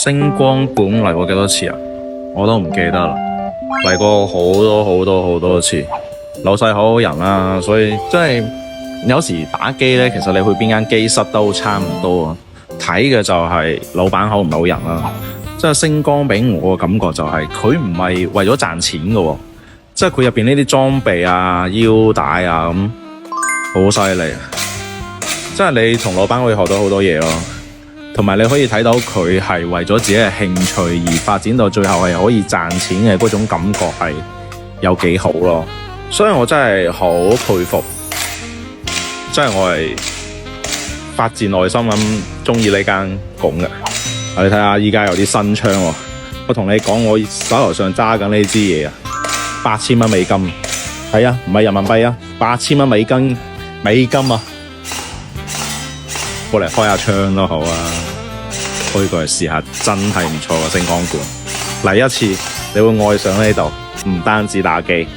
星光館嚟過幾多次啊？我都唔記得啦。嚟過好多次。老細好人啦，所以真係有時打機呢，其實你去邊間機室都差唔多啊。睇嘅就係老闆好唔好人啦。即係星光俾我嘅感覺就係佢唔係為咗賺錢嘅喎，即係佢入邊呢啲裝備啊、腰帶啊咁好犀利。即係你同老闆可以學到好多嘢咯。同埋你可以睇到佢係為咗自己嘅興趣而發展到最後係可以賺錢嘅嗰種感覺係有幾好咯，所以我真係好佩服，真係我係發自內心咁中意呢間館嘅。你睇下依家有啲新槍喎，我同你講我手頭上揸緊呢支嘢啊，8000蚊美金，係啊，唔係人民幣啊，8000蚊美金啊！過嚟開下槍都好啊，開過嚟試下，真係唔錯嘅星光館。嚟一次你會愛上呢度，唔單止打機。